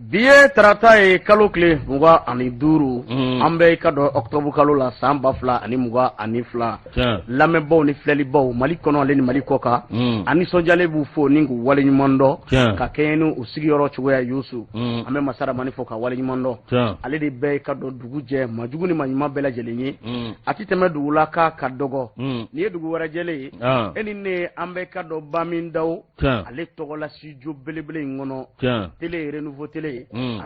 Bi ye tarata ye kalo tile 25 an bɛ ka dɔn octobre kalo la san 2022 lamɛnbaw ni filɛlibaw Mali kɔnɔ ale ni Mali kɔ kan ani nisɔndiyalen b'u fo ni k'u waleɲuman dɔn ka kɛɲɛ ni u sigiyɔrɔ cogoya Yusu an bɛ Masa Rahamani fo ka waleɲuman dɔn ale de bɛ ka dɔn dugu jɛ majugu ni maɲuman bɛɛ lajɛlen ye a ti tɛmɛ dugu la ka dɔgɔ ni ye dugu wɛrɛ jɛlen ye e ni ne an bɛ ka dɔn Bamindaw ale tɔgɔ la studio belebele in kɔnɔ télé renouveau télé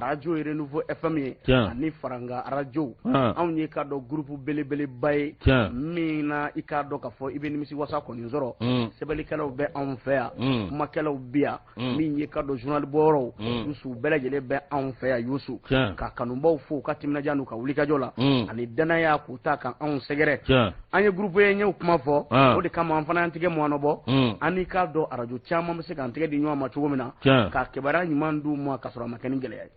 radio renouveau FM ye ani faranga radio anw ye ka dɔn groupe belebeleba ye min na i ka dɔn ka fɔ i bɛ nimisi wasa kɔni sɔrɔ sɛbɛnnikɛlaw bɛ anw fɛ yan kumakɛlaw bi yan min ye ka dɔn journal bɔyɔrɔw Yusu bɛɛ lajɛlen bɛ anw fɛ yan Yusu ka kanubaw fo ka timinadiya n'u ka wulikajɔ la ani danaya k'u ta kan anw sɛgɛrɛ an ye groupe ye ɲɛw kuma fɔ o de kama an fana an tigɛ mɔnɔ bɔ ani ka dɔn radio caman bɛ se k'an tɛgɛ di ɲɔgɔn ma cogo min na ka kibaruya ɲuman d'u ma ka sɔrɔ a ma kɛ ni gɛlɛya ye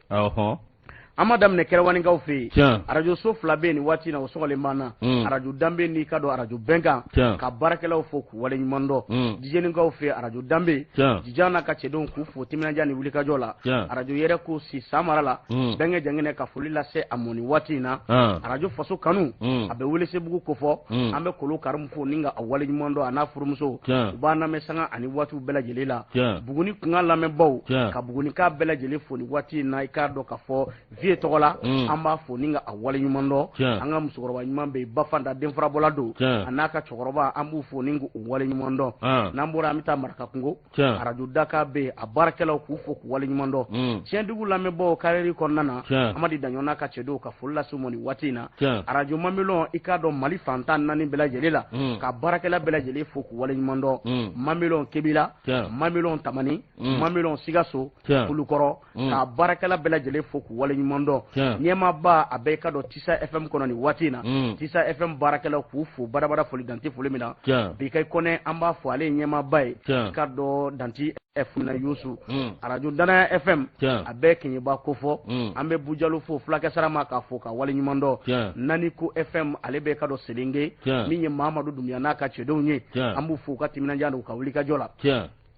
an ma daminɛ kɛrɛwaninkaw fɛ yen radio so 2 bɛ nin waati na o sɔgɔlen b'an na radio danbe ni ka dɔn radio bɛnkan ka baarakɛlaw fo k'u waleɲuman dɔn dijɛninkaw fɛ radio danbe jijan n'a ka cɛdenw k'u fo timinadiya ni wulikajɔ la radio yɛrɛ ko si samara la bɛnkɛ jangɛnɛ ka foli lase a mɔni waati in na radio faso kanu a bɛ Welesebugu ko fɔ an bɛ Kolo Karimu fo ni ka a waleɲuman dɔn a n'a furumuso u b'an lamɛn sanga ani waatiw bɛɛ lajɛlen la Buguni kunkan lamɛnbaw ka Bugunikan bɛɛ lajɛlen fo ni waati in na i k'a dɔn ka fɔ vie tɔgɔ la an b'a fo ni ka a waleɲuman dɔn an ka musokɔrɔba ɲuman bɛ yen Bafanda denfarabɔla don a n'a ka cɛkɔrɔba an b'u fo ni k'u waleɲuman dɔn n'an bɔra an bɛ taa Marakakungo radio Daka bɛ yen a baarakɛlaw k'u fo k'u waleɲuman dɔn Tiɲɛdugu lamɛnbaw carré kɔnɔna na Amadi Daɲɔn n'a ka cɛdenw ka foli lase u ma nin waati in na radio Mamelon i k'a dɔn Mali fantan 4 bɛɛ lajɛlen la ka baarakɛla bɛɛ lajɛlen fo k'u waleɲuman dɔn Mamelon Kebila Mamelon Tamani Mamelon Sikaso Kulukɔrɔ ka baarakɛla bɛɛ lajɛlen fo k'u waleɲuman dɔn ɲɛmaaba a bɛ ka dɔn Tisa FM kɔnɔ nin waati in na Tisa FM baarakɛlaw k'u fo badabada foli Danti foli min na Bikayi Kɔnɛ an b'a fɔ ale ye ɲɛmaaba ye ka dɔn Danti FM na Yusu radio Danaya FM a bɛ Keɲeba ko fɔ an bɛ Bujalo fo Fulakɛ Sarama k'a fo ka waleɲuman dɔn Naniko FM ale bɛ ka dɔn Selenge min ye Mahamadu Dunbiya n'a ka cɛdenw ye an b'u fo ka timinadiya n'u ka wulikajɔ la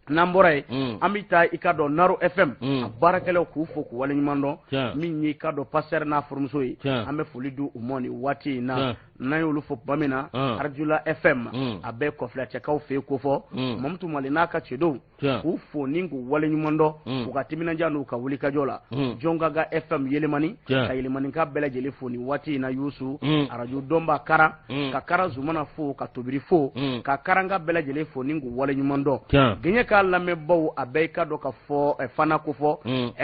n'an bɔra yen an bɛ taa i ka dɔn Naro FM a baarakɛlaw k'u fo k'u waleɲuman dɔn min ye ka dɔn Pasteur n'a furumuso ye an bɛ foli di u ma nin waati in na n'an y'olu fɔ tuma min na Arjula FM a bɛ Kɔfilacɛkaw fɛ yen ko fɔ Mamutu Mali n'a ka cɛdenw k'u fo ni k'u waleɲuman dɔn u ka timinadiya n'u ka wulikajɔ la Jɔngaga FM Yelemani ka Yelemanika bɛɛ lajɛlen fo nin waati in na Yusu radio Dɔnba Kara ka Kara Zumana fo ka Tobiri fo ka Karanga bɛɛ lajɛlen fo ni k'u waleɲuman dɔn Gɛɲɛ ka lamɛnbaw a bɛ ka dɔn ka fɔ Fana ko fɔ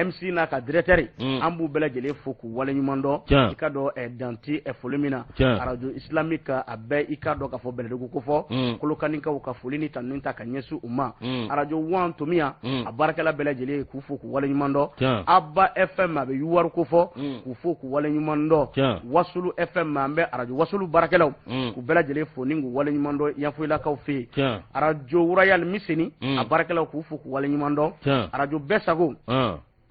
MC n'a ka directeur an b'u bɛɛ lajɛlen fo k'u waleɲuman dɔn i ka dɔn Danti foli min na radio islamique a bɛ i ka dɔn ka fɔ Bɛlɛdugu ko fɔ Kolokanikaw ka foli ni tanu ta ka ɲɛsin u ma radio Wan Tomiya a baarakɛla bɛɛ lajɛlen k'u fo k'u waleɲuman dɔn Abba FM a bɛ Yuwaru ko fɔ k'u fo k'u waleɲuman dɔn Wasulu FM an bɛ radio Wasulu baarakɛlaw k'u bɛɛ lajɛlen fo ni k'u waleɲuman dɔn Yanfoyilakaw fɛ yen radio Royal Miseni a baarakɛlaw k'u fo k'u waleɲuman dɔn radio Bɛsago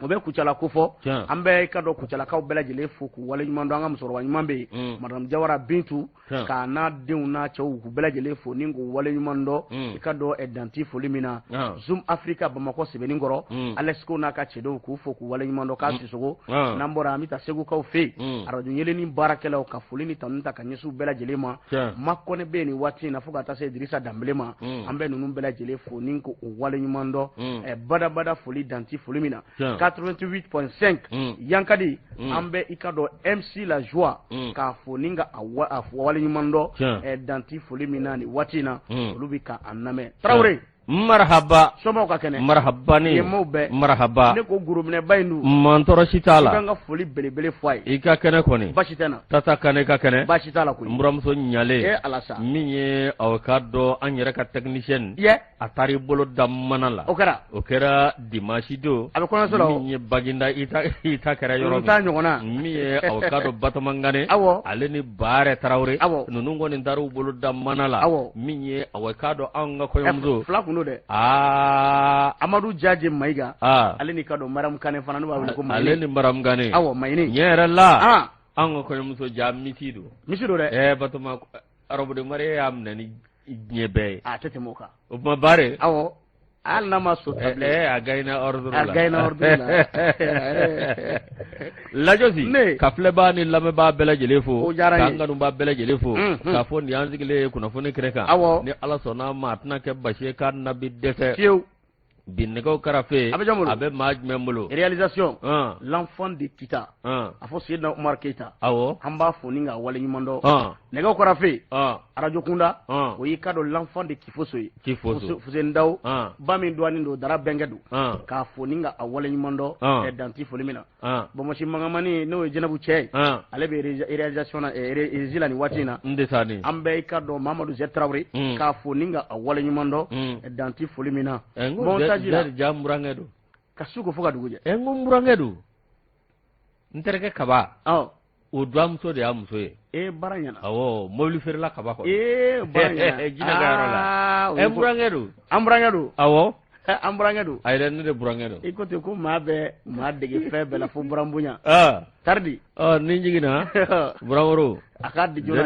o bɛ Kucala ko fɔ an bɛ ka dɔn Kucalakaw bɛɛ lajɛlen fo k'u waleɲuman dɔn an ka musokɔrɔba ɲuman bɛ yen Madame Jawara Bintu k'a n'a denw n'a cɛw k'u bɛɛ lajɛlen fo ni k'u waleɲuman dɔn i ka dɔn Danti foli min na Zoom Africa Bamakɔ Sɛbɛnnikɔrɔ Alex Ko n'a ka cɛdenw k'u fo k'u waleɲuman dɔn k'a Sisogo n'an bɔra an bɛ taa Segukaw fɛ yen radio Yeleni baarakɛlaw ka foli ni tanu ta ka ɲɛsin u bɛɛ lajɛlen ma Makɔnɛ bɛ yen nin waati in na fo ka taa se Dirisa Danbele ma an bɛ ninnu bɛɛ lajɛlen fo ni k'u waleɲuman dɔn badabada foli Danti foli min na 88.5 Yankadi an bɛ i ka dɔn MC La Joie k'a fo ni ka a waleɲuman dɔn Danti foli min na nin waati in na olu bɛ ka an lamɛn Tarawele marhaba somaw ka kɛnɛ marhabani yemaw bɛɛ marhaba ne ko gurubinɛba in dun mantɔrɔ si t'a la i ka n ka foli belebele fɔ a ye i ka kɛnɛ kɔni baasi tɛ na Tata Kane ka kɛnɛ baasi t'a la koyi n buramuso ɲalen Alasa min ye aw ka dɔn an yɛrɛ ka technicien a taar'i bolo da mana la o kɛra dimanche don a bɛ kɔɲɔso la min ye Baginda i ta kɛra yɔrɔ min min ye aw ka dɔn Batoma Ngane ale ni Baare Tarawele ninnu kɔni taar'u bolo da mana la min ye aw ka dɔn an ka kɔɲɔmuso fila kun don dɛ Amadu Jaje Mayiga ale ni ka dɔn Mariam Kane fana ne b'a wele ko Mayini ale ni Mariam Kane Mayini ɲɛ yɛrɛ la an ka kɔɲɔmuso ja misi don dɛ Batoma arabu de Maria y'a minɛ ni diɲɛ bɛɛ ye a tɛ tɛmɛ o kan o tuma Baare al nama so table againa ordura lajosi kafle ba ni lame ba bela jelefo kanga nu ba bela jelefo kafo ni anzigile kuna fone kreka ni ala sona matna ke bashe kan nabi dete binnego karafe abe maj membulo réalisation l'enfant de Kita afo Sidna Umar Keita awo amba foninga wale nyumondo nego karafe radio kunda o yikado l'enfant de Kifoso fuzendao bami douani ndo dara bengedu ka foninga awale nyumondo e danti folimina bomo shimangamani no jenabu che alebe réalisation na zila ni watina ndesani ambe ikado Mamadou Zetraouri ka foninga awale nyumondo e danti folimina der jamurangedu kasuko foka duguje murangedu ntereke kaba o dwamso de amso baranyana awo mobili ferla kaba ko baranyana jina garola murangedu awo murangedu ayre ne de burangedu ikote ko mabe ma dege febe la fu burambunya tardi ni jigina buramoro akadi jona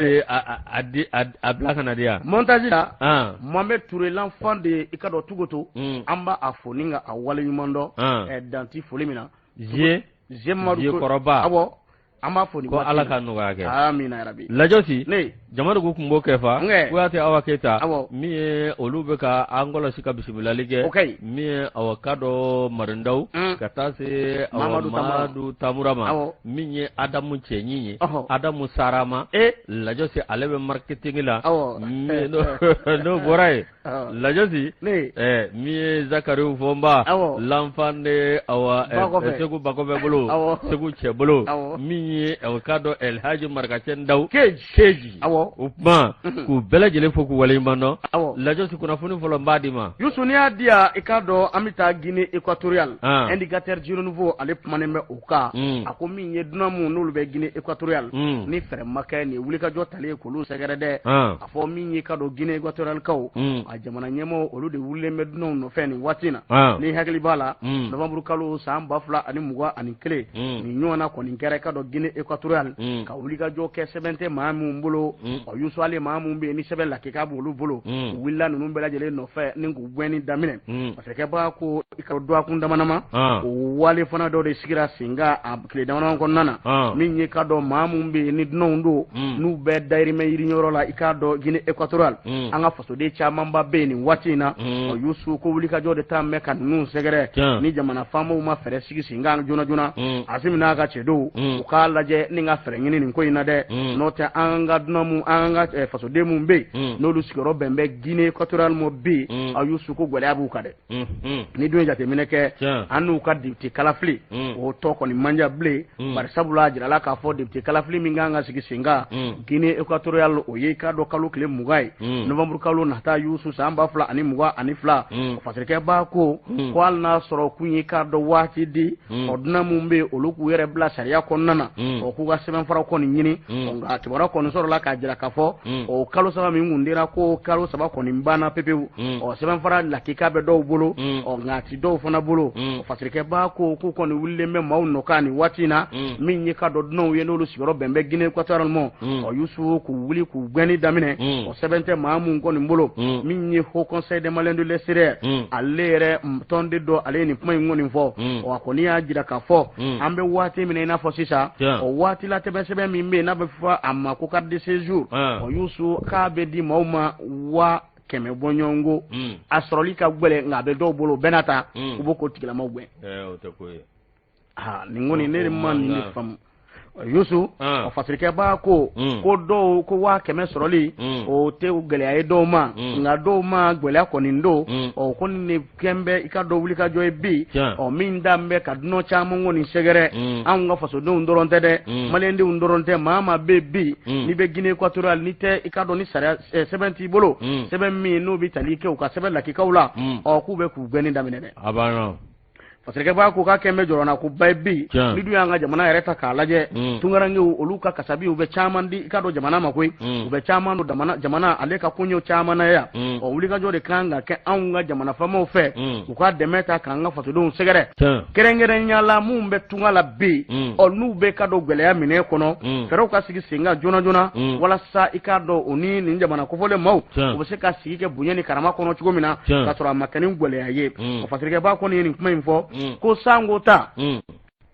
adi ablaka nadia montage la Mohamed Touré l'enfant de ikado tugoto amba afoninga awale nyumondo danti folimina je maru koroba abo ama foni ko ala ka no ga ke amina ya rabbi lajosi ne jamanu ko kumbo kefa ko ate awaketa mi olube ka angola sika bismillah lige mi awakado marindau kata se Mamadou Tamurama mi Adamu Chenyinyi Adamu Sarama lajosi alebe marketing la mi no boray lajosi mi Zakariou Fomba l'enfant de awa segu bakobe bolo segu chebolo mi awakado El Haji Markachen Daw keji upma ku bela jele foku wale mbano lajosi kuna funi folo mbadima yusuni adia ikado amita Guinée équatoriale indicateur du nouveau ale manembe uka akomi nye dunamu nulu be Guinée équatoriale ni fere makay ni wulika jotale ko lu segerede afo mi nye kado Guinée équatoriale kaw a jamana nyemo olu de wulle medno no feni watina ni hakli bala novembre kalo samba fula ani mugwa ani kele ni nyona ko ni kere kado Guinée équatoriale ka wulika jo ke sebente mamu mbolo o yusu ale mamu be ni sebel la ke ka bolu bolo willa nunu bela jele no fe ni ngu bweni damine parce que ba ko ikado do akunda manama wale fana do de sigira singa abkle damana ko nana min ye kado mamu be ni dnondo nu be dairi me yiri nyoro la ikado Guinée équatoriale anga faso de chamamba be ni watina o yusu ko wulika jo de tamme kan nu segere ni jamana famu ma fere sigi singa jona asimina ga chedo o kala je ni nga fere ngini ni ko ina de note anga dnomu anga faso de mu be no lu sigoro bembe Guinée équatoriale mo be o yusu ko gwele abu kade ni do jate mineke anu ka dipti kalafli o to ko ni manja ble bar sabula jira la ka fo dipti kalafli mi nga sigi singa Guinée équatoriale o ye ka do kalu kle mugay novembre kalu nata yusu samba fla ani mugwa ani fla o fasirke ba ko kwal na soro kunyi ka do wati di odna mumbe oluku yere bla sharia konnana o ku ga seben fara ko ni nyini o ga tibara ko no soro la ka jira ka fo o kalu saba mi ngundira ko kalu saba ko ni mbana pepewu o seben fara la kika be do bolo o ngati do fona bolo o fasirke ba ko ku ko ni wulle me maw no kani watina min yi ka do no ye no lu sigoro bembe Guinée équatoriale mo o yusu ku wuli ku gbeni damine o sebente mamu ko ni mbolo min yi ho conseil de malien de l'extérieur alere tonde do ale ni puma ngoni fo o akoni ya jira ka fo ambe wati mine na fo sisa o wati la tebe sebe mi me na be fa amma ko carte de séjour o yusu ka be di mawma wa keme bonyongo asroli ka gbele ngabe do bolo benata uboko tigila mawgbe o te ko ningoni ne man ni fam yusu o fasirike ba ko do ko wa keme soroli o te gele ay do ma nga do ma gbele ko ni ndo o ko ni kembe ika do wuli ka joy bi o min dambe ka no chamo ngoni segere an nga faso do ndoronte de malendi ndoronte mama bebi ni be Guinée équatoriale ni te ika do ni sara 70 bolo 7000 no bi talike o ka 7 la ki kaula o ku be ku geni damine de abano parce ba ko ka kembe jorona ko baybi ni du yanga jamana yare ta kala je tungarange olu ka kasabi ube chaman di ka do jamana makoi ube chaman do jamana ale ka kunyo chamana ya o wuli ka jode kanga ke anga jamana famo fe ko ka demeta kanga fatu don segere kerengere nyala mumbe tungala bi o nube ka do gwele ya mine kono fero ka sigi singa jona wala sa ikado oni ni jamana ko fole maw o se ka sigi ke bunyani karama kono chigomina ka tora makani gwele ya ye o fasirike ba ko ni kuma info ko sangota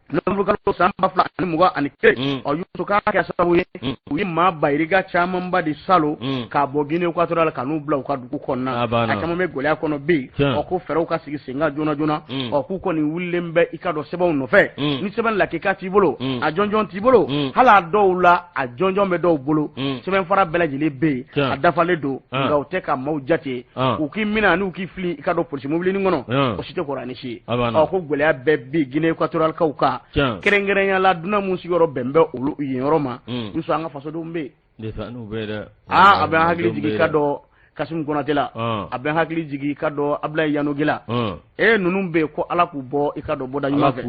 Nombu kalo samba fla ani muga ani ke o yuto ka ka sabu ye wi ma bayriga chaman ba di salo ka bogine ko atora ka nu bla ka du ko na akama me gole akono bi o ko fero ka sigi singa jona o ku ko ni wulembe ikado sebo no fe ni seben la ke ka ti bolo a jonjon ti bolo hala dowla a jonjon be dow bolo seben fara belaji be a dafale do ga o te ka mawjati u ki mina ni u ki fli ikado polisi mobile ni ngono o site ko rani shi o ko gole be bi gine ko atora ka uka kerengere la duna musi yoro bembe olu yoro ma nso anga faso do mbe de sa no be da abe hakili jigi kado Kasim Konatela aben hakili jigi kado Ablaye Yano Gila nunun be ko ala ku bo ikado boda nyuma fe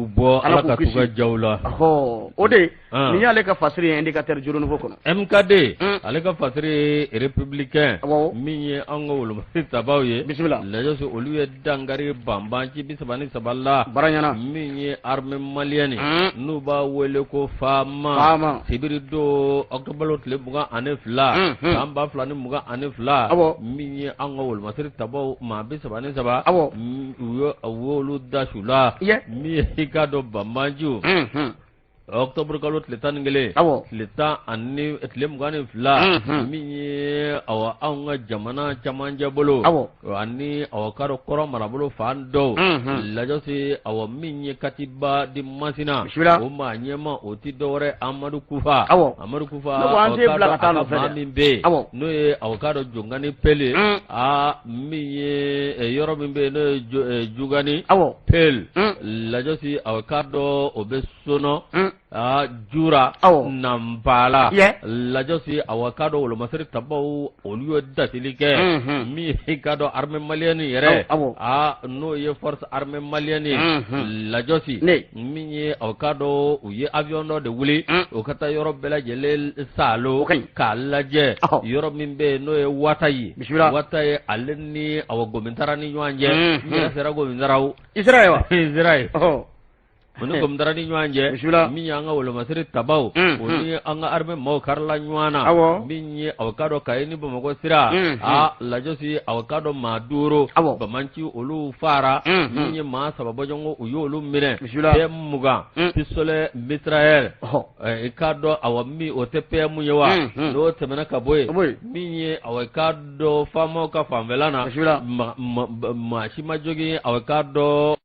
ala ka tuga jawla ho ode ni yale ka fasiri indicateur juro no kono MKD ale ka fasiri républicain mi ango wolo tabawye bismillah la joso oluye dangari bambanci bisabani saballa baranyana mi armée malienne nu ba wele ko fama sibiri do octobre le buga anefla samba flani muga anefla mi ango wolo masiri tabaw ma bisabani saba wolu dashula mi hikado bambanju Octobre kalo tletan ngele tleta anni etlem gani fla mi awa anga jamana chamanja bolo anni awa karo koro marabolo fando la josi awa mi katiba di masina o ma nyema oti dore amadu kufa mami be no e awa karo jongani pele a mi yoro mimbe no jugani pel la josi awa kado obesono jura nambala la josi awakado wolo masiri tabaw oluyo datilike mi hikado armée malienne yere no ye force armée malienne la josi mi ye awakado uye avion do de wuli o kata yoro bela jele salo kalaje yoro mimbe no ye watayi aleni awagomintara ni nyanje mi sera gomintaraw Israel Munu gomdara ni nyanje mi anga wolo masiri tabaw oni anga arme mo karla nywana mi awakado kayeni bo ko sira la josi awakado maduro bamanci olu fara mi ma sababo jongo uyolu mine muga pisole Israel ikado awami otepe mu yewa do temena kaboy mi awakado famo ka famvelana ma shima jogi awakado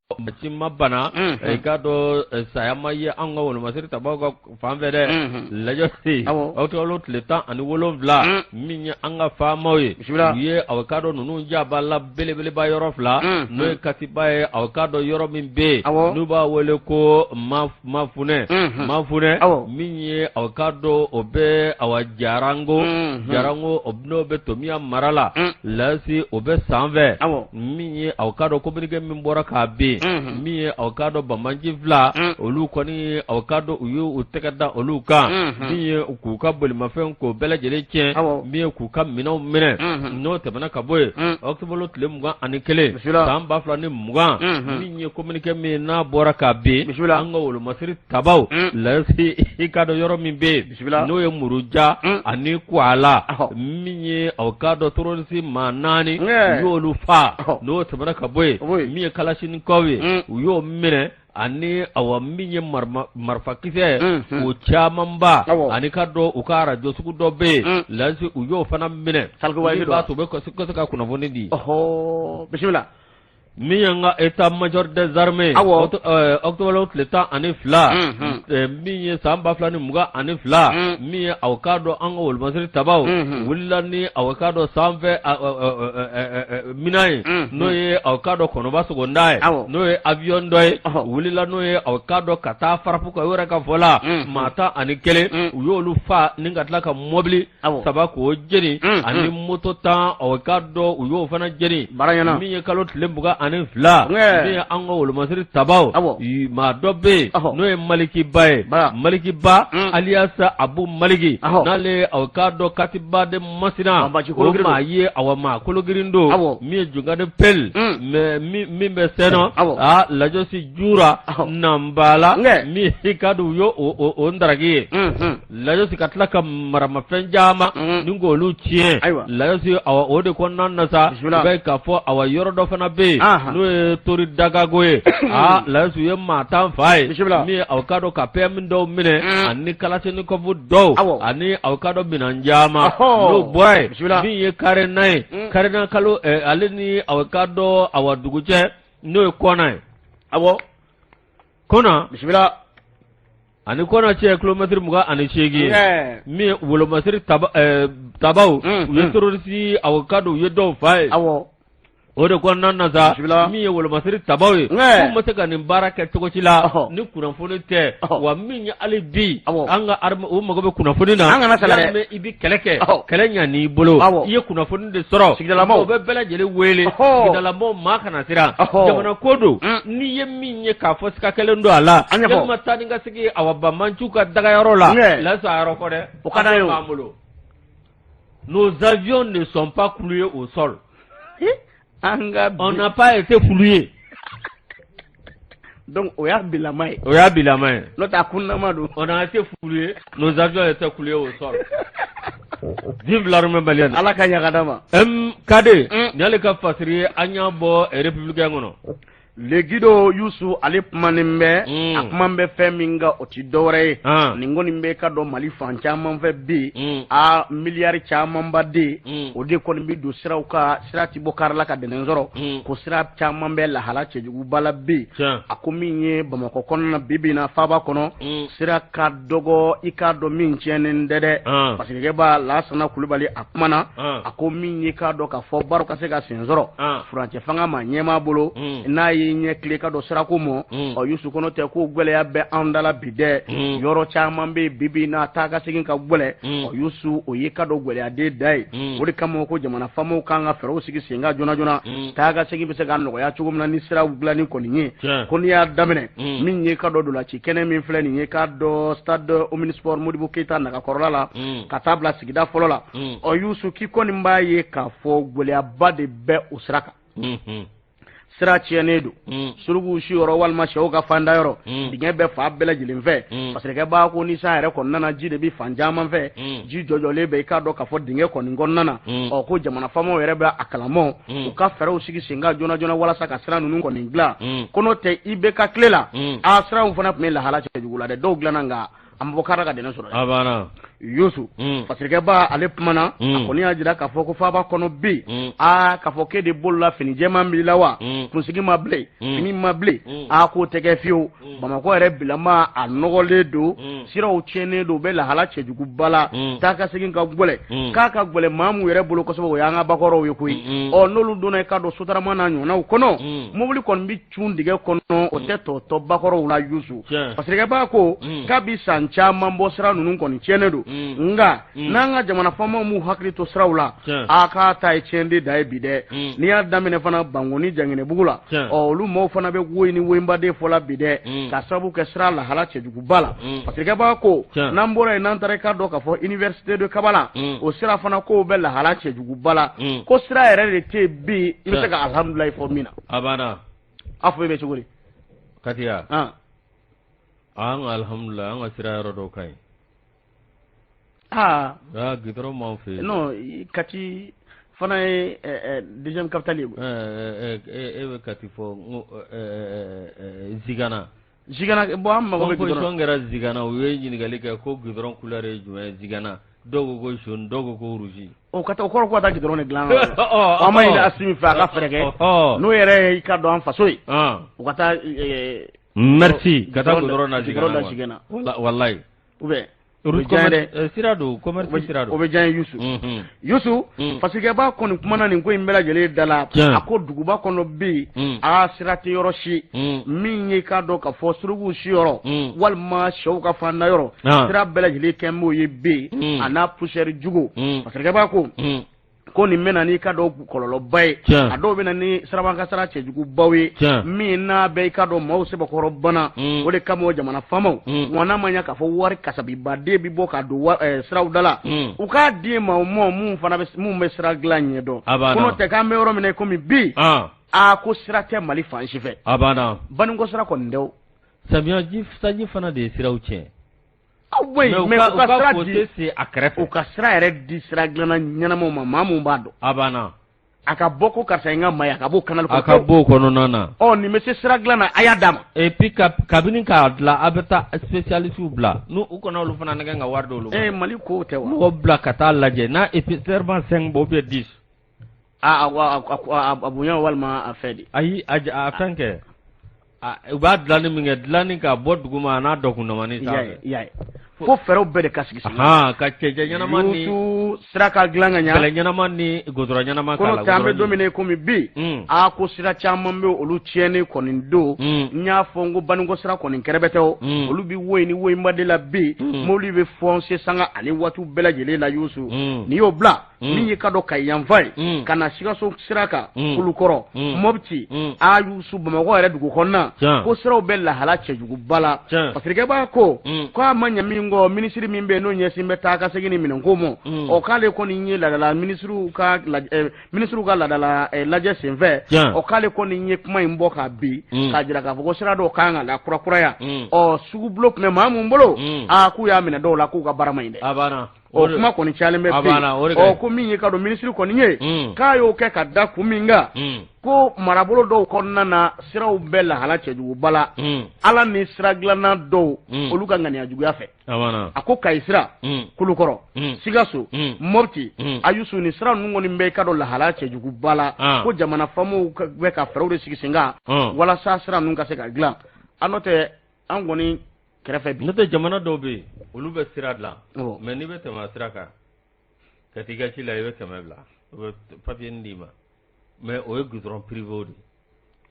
Chima bana ikado sayama ye anga wolo masiri tabago famvede la josi autolo tleta ani wolo vla minya anga famoye ye awakado nunu jabala bele ba yoro fla no katiba e awakado yoro mimbe nuba wole ko mafune minye awakado obe awajarango obno be tomia marala lasi obe sanve minye awakado komunike mimbora kabe mi awakado bamanji vla olu koni awakado uyu utekada oluka mi ukuka boli mafen ko bela jele chen mi ukuka mino mine no tebana kaboy oktobolo tlemga anikele tamba fla ni muga mi communique mi na bora kabe anga wolu masiri tabaw lasi ikado yoro mi be no ye muruja ani kwala mi awakado toronsi manani yolu fa no tebana kaboy mi kalashin kowe uyo mine ani awamminye marfakise o chamamba ani kado ukara josuku dobe lansi uyo fana mine ba to be ko ka kuna vonedi bismillah Miyanga état major des armées octobre l'état ani fla miye samba fla ni muga ani fla miye awkado anga wol masri tabaw wulani awkado samve minay noye awkado kono baso gonday noye avion doy wulila noye awkado kata farapu ko yora ka vola mata ani kele uyolu fa ningatla ka mobili sabako jeni ani moto ta awkado uyo fana jeni miye kalot lembuga ani fila min ye an ka wolomasiri tabaw maa dɔ bɛ yen n'o ye Malikiba ye Malikiba alias Abu Maliki n'ale aw k'a dɔn Katiba de Masina o maa ye aw maa kologirin don min ye Jungade Pel min bɛ sɛnɛ Lajosi Jura Nambala min i ka don u ye o ndaraki ye Lajosi ka tila ka maramafɛn caman ni k'olu tiɲɛ Lajosi o de kɔnɔna na sa bɛ k'a fɔ aw yɔrɔ dɔ fana bɛ yen n'o ye Tori Dagago ye Lajosi ye maa tan fa ye min ye aw ka dɔn ka pɛmin dɔw minɛ ani Kalashnikov dɔw ani aw ka dɔn minan caman n'o bɔra ye min ye Karena ye Karena kalo ale ni aw ka dɔn aw dugu cɛ n'o ye Kɔna ye Kɔna ani Kɔna cɛ kilomɛtiri 28 ye min ye wolomasiri tabaw u ye terroriste aw ka dɔn u ye dɔw fa ye o de kɔnɔna na sa min ye wolomasiri tabaw ye ko ma se ka nin baara kɛ cogo ci la ni kunnafoni tɛ wa min ye hali bi an ka armée o mago bɛ kunnafoni na mais i bi kɛlɛ kɛ kɛlɛ ɲa n'i bolo i ye kunnafoni de sɔrɔ o bɛ bɛɛ lajɛlen wele sigidalamaw maa kana siran jamana ko don n'i ye min ye k'a fɔ sika kelen don a la yalima taa ni ka segi awa Banmanju ka dagayɔrɔ la laso a yɔrɔ kɔ dɛ o ka d'an ye b'an bolo nos avions ne sont pas cloués au sol. On n'a pas été fouillé. Donc, on a bilamay. On a bilamay. On a été fouillé. Nos avions étaient coulés au sol. Vive l'armée malienne. Allah ka yagadama. Kade, nyale ka fasiri anyabo républicain ngono. Le Guido Youssou ale kumanimbe akumambe feminga oti dore ningo nimbe ka do Mali fan caman fe bi a miliyari caman ba de o de ko nimbi do siraw ka sirati bokarla ka denenzoro ko sira caman be la hala cejugu bala bi akominye Bamako konna bibina faba kono sira ka dogo ika do min tienen dede parce que ba la sana kulubali akumana akominye ka do ka fo baro ka se ka senzoro franche fanga ma nyema bolo na nye kile ka do sirako mo o Youssou kono te ko gweleya be andala bide yoro chaman be bibi na taga sigin ka gwele o Youssou o yika do gweleya de dai o de kamo ko jamana famo kanga fero sigi singa jona jona taga sigin be se ga no ya chugum na ni sira ugla ni koninye koni ya damene min ye ka do la ci kene min fle ni ye ka do stade Omnisport Modibo Keita na ka korola la ka tabla sigida folo la o Youssou ki koni mbaye ka fo gweleya ba de be usraka sira tiɲɛnen don surugu si yɔrɔ walima sɛw ka fanda yɔrɔ dingɛ bɛ fa bɛɛ lajɛlen fɛ parce que b'a ko ni san yɛrɛ kɔnɔna na ji de bɛ fan caman fɛ ji jɔjɔlen bɛ i k'a dɔn k'a fɔ dingɛ kɔni kɔnɔna na ko jamana faamaw yɛrɛ bɛ a kalamaw u ka fɛɛrɛw sigi sen kan joona joona walasa ka sira ninnu kɔni dilan ko n'o tɛ i bɛ ka tile la siraw fana tun bɛ lahala cɛjugu la dɛ dɔw dilanna nka a ma bɔ kara ka dɛnɛ sɔrɔ Youssou parce que ba ale kumana a kɔni y'a jira k'a fɔ ko faba kɔnɔ bi k'a fɔ k'e de bolo la fini jɛman b'i la wa kunsigi ma bilen fini ma bilen k'o tɛ kɛ fiyewu Bamako yɛrɛ bilama a nɔgɔlen don siraw tiɲɛnen don u bɛ lahala cɛjuguba la taa ka segin ka gwɛlɛ k'a ka gwɛlɛ maa min yɛrɛ bolo kosɛbɛ o y'an ka bakɔrɔw ye koyi n'olu donna i ka don sotarama n'a ɲɔgɔnnaw kɔnɔ mobili kɔni bɛ cun dingɛ kɔnɔ o tɛ tɔ bakɔrɔw la Youssou parce que b'a ko k'a bi san caman bɔ sira ninnu kɔni tiɲɛnen don nga n'an ka jamana faamaw m'u hakili to siraw la k'a ta ye tiɲɛni da ye bi dɛ n'i y'a daminɛ fana Bangoni Janginɛbugu la olu maaw fana bɛ woyi ni woyinbaden fɔ la bi dɛ ka sababu kɛ sira lahala cɛjuguba la parce que b'a ko n'an bɔra yen n'an taara i k'a dɔn k'a fɔ Université de Kabala o sira fana kow bɛ lahala cɛjuguba la ko sira yɛrɛ de tɛ bi i bɛ se ka alhamdulilayi fɔ min na a banna a fɔ i bɛ cogo di Katiya an alhamdulilayi an ka sira yɔrɔ dɔw ka ɲi gidɔrɔn m'anw fɛ yen non Kati fana ye deuxième capitale ye e bɛ Kati fɔ Zigana bon an mago bɛ gidɔrɔn kɛra Zigana u ye ɲininkali kɛ ko gidɔrɔn couleur ye jumɛn ye Zigana dɔw ko jaune dɔw ko rouge o kɔrɔ ko ka taa gidɔrɔn de dilan an ma ɲini Asimi fɛ a ka fɛɛrɛ kɛ n'o yɛrɛ i ka dɔn an faso ye u ka taa merci ka taa gidɔrɔn na Zigana wallahi ou bien sira don commerce sira don o bɛ diya n ye Youssou parce que b'a kɔni kumana nin ko in bɛɛ lajɛlen da la a ko duguba kɔnɔ bi sira tɛ yɔrɔ si min ye k'a dɔn k'a fɔ suruguw si yɔrɔ walima sɛw ka fanda yɔrɔ sira bɛɛ lajɛlen kɛ m'o ye bi a n'a poussière jugu parce que b'a ko ko nin mena ni ka do kololoba ye a dɔw bena ni sirabankasara cɛjugubaw ye min n'a bɛ i ka dɔn maaw sebakɔrɔ o de kama o jamana famaw ŋɔna ma ɲa k'a fɔ wari kasabibaden bi bɔ ka don siraw da la u k'a di ma o mɔ mun bɛ sira dilan ɲɛdɔn kɔnɔ tɛ k'an bɛ yɔrɔ min na komi bi ko sira tɛ Mali fan si fɛ Banikɔ sira kɔni tɛ o sanji fana de ye siraw tiɲɛ u ka sira yɛrɛ di sira dilanna ɲɛnamaw ma maa mun b'a dɔn a ka bɔ ko karisa in ka ma ye a ka bɔ canal kɔnɔ a ka bɔ kɔnɔna na nin bɛ se sira dilan na a y'a d'a ma et puis kabini k'a dilan a bɛ taa spécialistes bila n'u kana olu fana nɛgɛ ka wari d'olu ma Mali ko tɛ wa mɔgɔ bila ka taa lajɛ n'a épaisseur 5 bɔ ou bien 10 a bonya walima a fɛ de ayi a fɛn kɛ u b'a dilanni min kɛ dilanni ka bɔ duguma a n'a dɔkundamani sanfɛ fo fɛrɛw bɛɛ de ka sigi sen ka cɛncɛn ɲɛnama ni sira ka dilan ka ɲa kɛlɛ ɲɛnama ni goudron ɲɛnama k'a la k'an bɛ don min na komi bi ko sira caman bɛ olu tiɲɛni kɔni don n y'a fɔ n ko Banikɔ sira kɔni kɛrɛbɛ tɛ olu bi woyi ni woyinba de la bi mobili bɛ foncer sanga ani waatiw bɛɛ lajɛlen la Yusu n'i y'o bila min y'i ka dɔn ka yanfa ye ka na Sikaso sira kan Kulukɔrɔ Mopti Yusu Bamakɔ yɛrɛ dugu kɔnɔna ko siraw bɛ lahala cɛjuguba la parce que b'a ko k'a ma ɲɛ min kɔ minisiri min bɛ yen n'o ɲɛsin bɛ taa ka segin ni minɛnko ma k'ale kɔni ye ladala minisiriw ka ladala lajɛ senfɛ k'ale kɔni ye kuma in bɔ k'a bi k'a jira k'a fɔ ko sira dɔw kan ka la kurakuraya sugu bulo tun bɛ maa mun bolo k'u y'a minɛ dɔw la k'u ka baara ma ɲi dɛ kuma kɔni cayalen bɛ bi ko min ye ka dɔn minisiri kɔni ye k'a y'o kɛ ka da kun min kan ko marabolo dɔw kɔnɔna na siraw bɛɛ lahala cɛjuguba la ala ni sira dilanna dɔw olu ka ŋaniya juguya fɛ a ko Kayi sira Kulukɔrɔ Sikaso Mopti Yusu ni sira ninnu kɔni bɛ i ka dɔn lahala cɛjuguba la ko jamana faamaw bɛ ka fɛɛrɛw de sigi sen kan walasa sira ninnu ka se ka dilan n'o tɛ an kɔni kɛrɛfɛ bi n'o tɛ jamana dɔw bɛ yen olu bɛ sira dilan mais n'i bɛ tɛmɛ sira kan ka t'i ka ci la i bɛ kɛmɛ bila u bɛ papier d'i ma mais o ye goudron privé de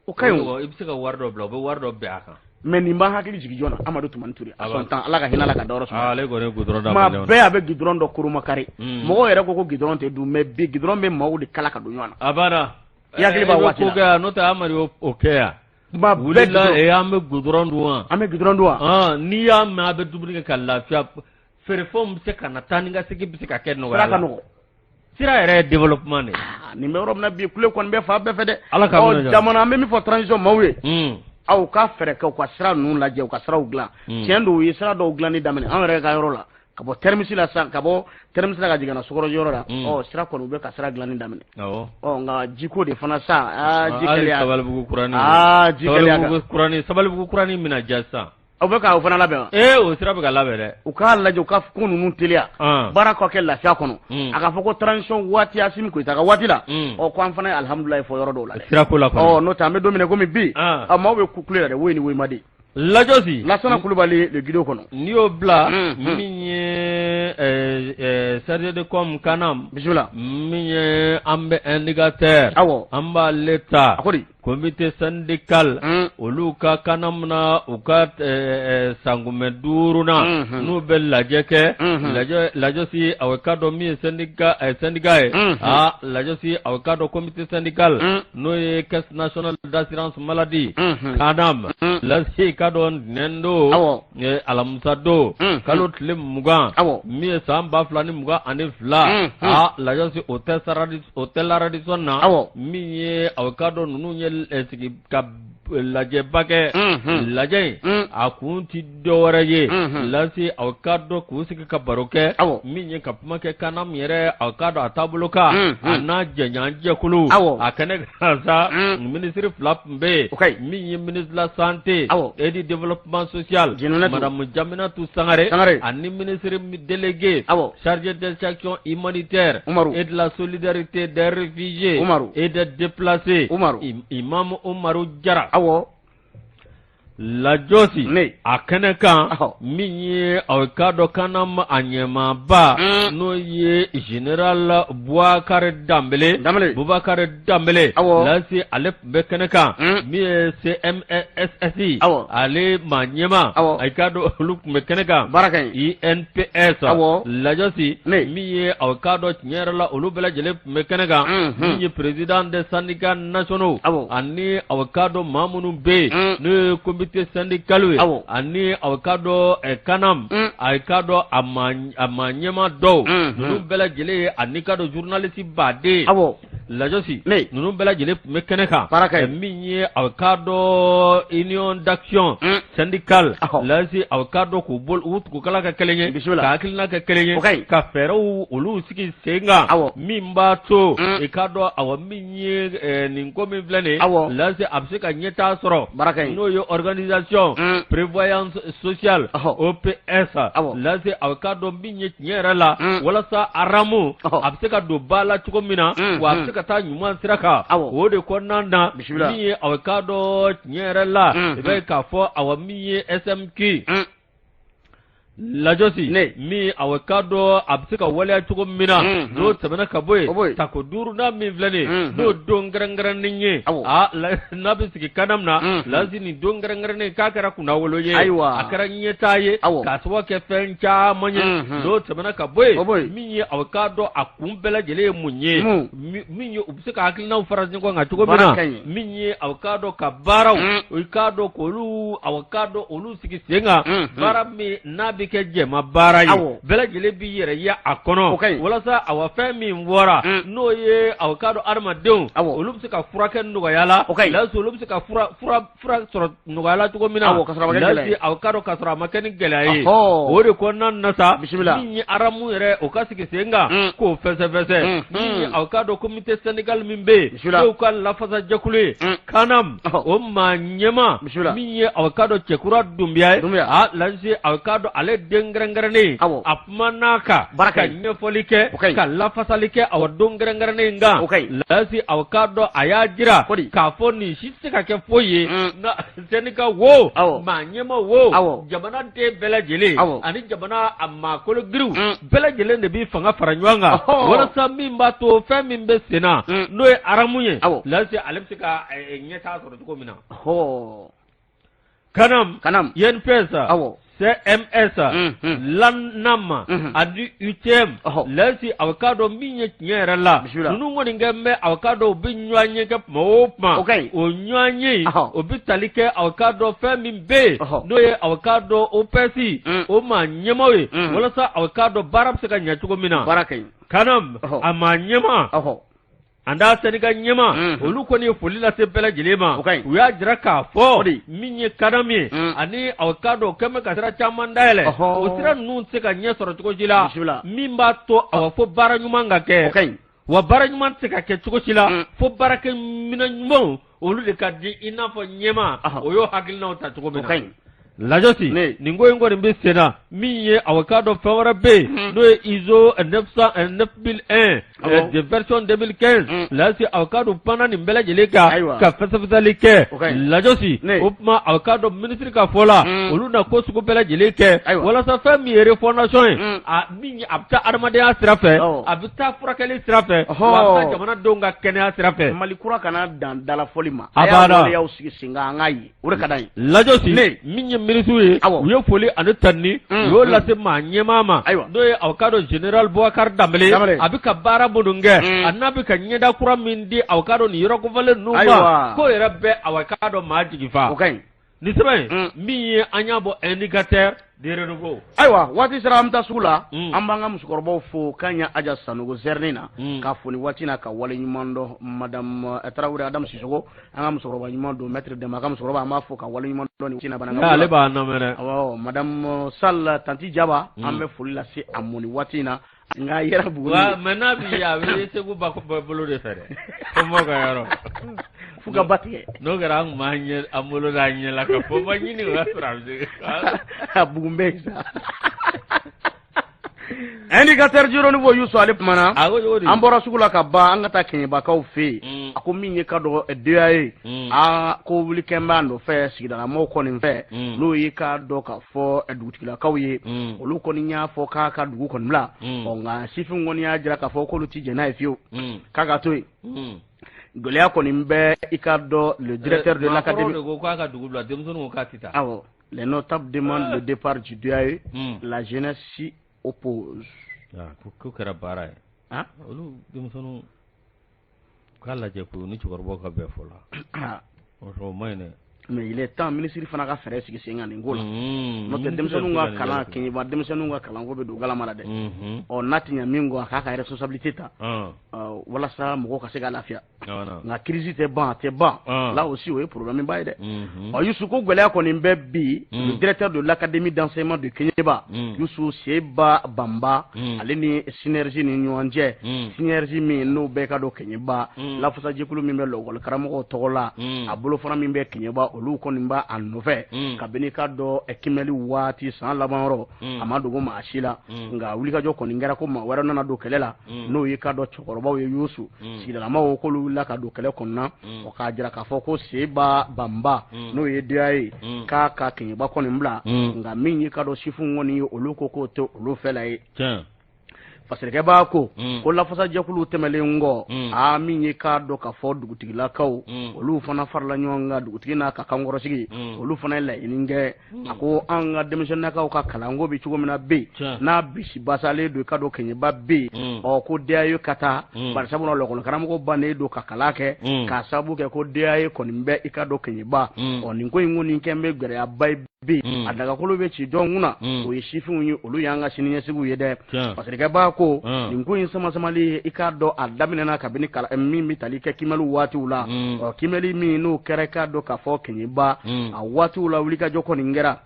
o ka ɲi i bɛ se ka wari dɔ bila u bɛ wari dɔ bɛn a kan mais nin b'a hakili jigin jɔn na Amadu Tumani Ture a sɔn tan Ala ka hinɛ la ka dɔrɔ sɔrɔ ale kɔni ye goudron da maa bɛɛ a bɛ goudron dɔ koromakari mɔgɔw yɛrɛ ko goudron tɛ dun mais bi goudron bɛ maaw de kala ka don ɲɔgɔn na a banna i hakili b'a waati la n'o tɛ Amadu o kɛ yan wulila an bɛ goudron dun wa an bɛ goudron dun wa n'i y'a mɛn a bɛ dumuni kɛ ka lafiya feerefɛnw bɛ se ka na taa ni ka segin bɛ se ka kɛ nɔgɔya la sira yɛrɛ ye développement de nin bɛ yɔrɔ min na bi kule kɔni bɛ fa bɛɛ fɛ dɛ Ala ka jamana an bɛ min fɔ transition maaw ye aw ka fɛɛrɛ kɛ u ka sira ninnu lajɛ u ka siraw dilan tiɲɛ don u ye sira dɔw dilanni daminɛ an yɛrɛ ka yɔrɔ la ka bɔ terminus la sisan ka bɔ terminus la ka jigin ka na Sokɔrɔji la sira kɔni u bɛ ka sira dilanni daminɛ nka jiko de fana sa ji kɛlɛya Sabalibugu kurani mina ja sisan aw bɛ ka o fana labɛn o sira bɛ ka labɛn dɛ u k'a lajɛ u ka ko ninnu teliya baara ka kɛ lafiya kɔnɔ a ka fɔ ko transition waati Asimi Goyita ka waati la ko an fana ye alhamdulilayi fɔ yɔrɔ dɔw la dɛ sirako la n'o tɛ an bɛ don min na komi bi maaw bɛ kule yɛrɛ woyi ni woyimadi Lajosi Lassana Kulubali le guido kɔnɔ n'i y'o bila min ye chargé de com kanam bismillah min ye an bɛ indicateur an b'ale ta comité syndical olu ka kanam na u ka sankumɛ 5 na n'u bɛ lajɛ kɛ Lajosi a ka dɔn min ye syndicat ye Lajosi a ka dɔn comité syndical n'o ye caisse nationale d'assurance maladie kanam lasi ka dɔn nendo alamusa do kalo tile 20 min ye san 2022 Lajosi hôtel Radisson na min ye a ka dɔn ninnu ye sigi ka lajɛba kɛ lajɛ a kun ti dɔwɛrɛ ye lasi a ka dɔn k'u sigi ka baro kɛ min ye ka kuma kɛ kanam yɛrɛ a ka dɔn a taabolo kan a n'a jɛɲan jɛkulu a kɛnɛ kan sa minisiri 2 tun bɛ yen min ye ministre de la santé et du développement social madame Jaminatu Sangare ani ministre délégué chargé des actions humanitaires et de la solidarité des réfugiés et des déplacés Imam Umaru Jara la josi a kɛnɛ kan min ye awkado kanam a ɲɛmaaba n'o ye général Boubacar Dambélé lasi ale bɛ kɛnɛ kan min ye CMSSI ale ma ɲɛma awkado olu tun bɛ kɛnɛ kan INPS la josi min ye awkado tiɲɛ yɛrɛ la olu bɛɛ lajɛlen tun bɛ kɛnɛ kan min ye président des syndicats nationaux ani awkado maa minnu bɛ yen n'o ye comité syndical ye ani awkado kanam awkado a ma ɲɛma dɔw ninnu bɛɛ lajɛlen ye ani kado journaliste baden lajosi ninnu bɛɛ lajɛlen tun bɛ kɛnɛ kan min ye awkado union d'action syndicale lasi awkado k'u kala ka kelen ye ka hakilina kɛ kelen ye ka fɛɛrɛw olu sigi sen kan min b'a to i ka dɔn awɔ min ye nin ko min filɛ nin ye lasi a bɛ se ka ɲɛtaa sɔrɔ n'o ye organisation prévoyance sociale OPS lasi awkado min ye tiɲɛ yɛrɛ la walasa aramu a bɛ se ka don ba la cogo min na wa a bɛ se ka taa ɲuman sira kan o de kɔnɔna na min ye awkado tiɲɛ yɛrɛ la i bɛ k'a fɔ awɔ min ye SMQ lajosi min awkado a bɛ se ka waleya cogo min na n'o tɛmɛna ka bɔ yen tako duurunan min filɛ nin n'o don kɛrɛnkɛrɛnnen ye n'a bɛ sigi kanam na lasi nin don kɛrɛnkɛrɛnnen k'a kɛra kunnawolo ye a kɛra ɲɛtaa ye k'a sababu kɛ fɛn caman ye n'o tɛmɛna ka bɔ yen min ye awkado a kun bɛɛ lajɛlen ye mun ye min ye u bɛ se ka hakilinaw fara ɲɔgɔn kan cogo min na min ye awkado ka baaraw i k'a dɔn k'olu awkado olu sigi sen kan baara min n'a bɛ kɛ jɛma baara ye bɛɛ lajɛlen b'i yɛrɛ ye a kɔnɔ walasa awa fɛn min bɔra n'o ye awkado adamadenw olu bɛ se ka furakɛ nɔgɔya la lasi olu bɛ se ka fura sɔrɔ nɔgɔya la cogo min na lasi awkado ka sɔrɔ a ma kɛ ni gɛlɛya ye o de kɔnɔna na sa min ye aramu yɛrɛ o ka sigi sen kan k'o fɛsɛfɛsɛ min ye awkado comité syndical min bɛ yen n'o ka lafasa jɛkulu ye kanam o maa ɲɛma min ye awkado cɛkura dunbiya ye lasi awkado ale den kɛrɛnkɛrɛnnen a kuma n'a kan ka ɲɛfɔli kɛ ka lafasali kɛ aw don kɛrɛnkɛrɛnnen kan lasi aw k'a dɔn a y'a jira k'a fɔ nin si tɛ se ka kɛ foyi ye nka sɛnika wo maa ɲɛma wo jamana den bɛɛ lajɛlen ani jamana a maakolo giriw bɛɛ lajɛlen de bɛ fanga fara ɲɔgɔn kan walasa min b'a to fɛn min bɛ sen na n'o ye aramu ye lasi ale bɛ se ka ɲɛtaa sɔrɔ cogo min na kanam INPS CMS Lanam ani UTM lasi awkado min ye tiɲɛ yɛrɛ la ninnu kɔni kɛ bɛ awkado bɛ ɲɔgɔn ye kɛ kuma o kuma o ɲɔgɔn ye o bɛ tali kɛ awkado fɛn min bɛ yen n'o ye awkado OPS o maa ɲɛmaw ye walasa awkado baara bɛ se ka ɲɛ cogo min na kanam a maa ɲɛma an da sɛnɛka ɲɛma olu kɔni ye foli lase bɛɛ lajɛlen ma u y'a jira k'a fɔ min ye kanam ye ani awkado kɛmɛ ka sira caman dayɛlɛ o sira ninnu tɛ se ka ɲɛ sɔrɔ cogo si la min b'a to awa fo baara ɲuman ka kɛ wa baara ɲuman tɛ se ka kɛ cogo si la fo baarakɛ minɛn ɲumanw olu de ka di i n'a fɔ ɲɛma o y'o hakilinaw ta cogo min na lajosi nin ko in kɔni bɛ sen na min ye awkado fɛn wɛrɛ bɛ yen n'o ye ISO 9001 de version 2015 lasi awkado panna nin bɛɛ lajɛlen kan ka fɛsɛfɛsɛli kɛ lajosi o tuma awkado ministre ka fɔ la olu na ko sugu bɛɛ lajɛlen kɛ walasa fɛn min ye refondation ye min ye a bɛ taa adamadenya sira fɛ a bɛ taa furakɛli sira fɛ wa a bɛ taa jamanadenw ka kɛnɛya sira fɛ mali kura kana dan dalafɔli ma a y'a waleyaw sigi sen kan an k'a ye o de ka d'an ye lajosi min ye ministre ye u ye foli ani tanni u y'o lase maa ɲɛmaa ma n'o ye awkado général Boubacar Dambélé a bɛ ka baara minnu kɛ a n'a bɛ ka ɲɛda kura min di awkado nin yɔrɔ kofɔlen ninnu ma k'o yɛrɛ bɛ awkado maa jigi fa nin sɛbɛn min ye an y'a bɔ indicateur de renouveau ayiwa waati sera an bɛ taa sugu la an b'an ka musokɔrɔbaw fo k'an ya aja sanogo zɛrinin na k'a fo nin waati na ka wale ɲuman dɔn madame Tarawele Adamu Sisoko an ka musokɔrɔba ɲuman don maître Dɛmɛ a ka musokɔrɔba an b'a fo ka wale ɲuman dɔn nin waati na bana ale b'a namɛrɛ awɔ madame Sall Tanti Jaba an bɛ foli lase a mɔ nin waati in na nka yɛrɛ buguri mais n'a bɛ ye a bɛ Segu ba bolo de fɛ dɛ ko mɔ ka yɔrɔ f'u ka ba tigɛ n'o kɛra an kun b'a ɲɛ an bolo da ɲɛ la ka fɔ ma ɲini o y'a sɔrɔ a bɛ se a bugun bɛ sa indicateur jiro ni bo yusu ale mana an bɔra sugu la ka ban an ka taa keɲebakaw fɛ yen a ko min ye ka dɔ DAE ko wuli kɛnbɛ nɔfɛ sigidalamɔgɔw kɔni fɛ n'o ye ka dɔ ka fɔ dugutigilakaw ye olu kɔni y'a fɔ k'a ka dugu kɔni bila nka sifin kɔni y'a jira k'a fɔ k'olu ti jɛn n'a ye fiyewu k'a ka to yen gɛlɛya kɔni bɛ i ka dɔ le directeur de l'académie ko k'a ka dugu bila denmisɛnninw ko k'a ti taa awɔ les notables demandent le départ du DAE la jeunesse s'y oppose ko kɛra baara ye olu denmisɛnninw k'a lajɛ ko ni cɛkɔrɔbaw ka bɛn fɔ la o ma ɲi dɛ mais il est temps ministre fana ka fɛrɛ sigi sen kan nin ko la n'o tɛ denmisɛnninw ka kalan keɲeba denmisɛnninw ka kalanko bɛ don galama la dɛ n'a ti ɲɛ min kɔ a k'a ka responsabilité ta walasa mɔgɔw ka se ka lafiya nka crise tɛ ban a tɛ ban là aussi o ye problème ba ye dɛ Youssou ko gɛlɛya kɔni bɛ bi le directeur de l'académie d'enseignement de Keɲeba Youssou Seba Bamba ale ni synergie ni ɲɔgɔn cɛ synergie min n'o bɛɛ ka don Keɲeba lafasajɛkulu min bɛ lɔgɔli karamɔgɔw tɔgɔ la a bolofara min bɛ Keɲeba olu kɔni b'a a nɔfɛ kabini ka dɔ kimɛli waati san laban yɔrɔ a ma dogo maa si la nka wulikajɔ kɔni kɛra ko maa wɛrɛ nana don kɛlɛ la n'o ye ka dɔ cɛkɔrɔbaw ye Youssou sigidalamaw k'olu wulila ka don kɛlɛ kɔnɔna o k'a jira k'a fɔ ko Seba Bamba n'o ye DAE k'a ka Keɲeba kɔni bila nka min ye ka dɔ sifinw kɔni ye olu ko k'o tɛ olu fɛ la ye Fasirikɛ b'a ko lafasajɛkulu tɛmɛlen kɔ min ye k'a dɔn k'a fɔ dugutigilakaw olu fana farala ɲɔgɔn kan dugutigi n'a ka kankɔrɔsigi olu fana ye laɲini kɛ a ko an ka denmisɛnninnakaw ka kalanko bɛ cogo min na bɛ yen n'a bisi basalen don ka dɔn Keɲeba bɛ yen ko DAE ka taa bari sabula lɔgɔli karamɔgɔ bannen don ka kalan kɛ k'a sababu kɛ ko DAE kɔni bɛ i ka dɔn Keɲeba nin ko in kɔni kɛn bɛ gɛlɛyaba ye bi a dagakolo bɛ ci jɔn kunna o ye sifinw ye olu y'an ka siniɲɛsigiw ye dɛ Fasirikɛ b'a ko nin ko in samasamali i k'a dɔn a daminɛna kabini min bɛ tali kɛ kimɛliw waatiw la kimɛli min n'o kɛra i k'a dɔn k'a fɔ Keɲeba a waatiw la wulikajɔ kɔni kɛra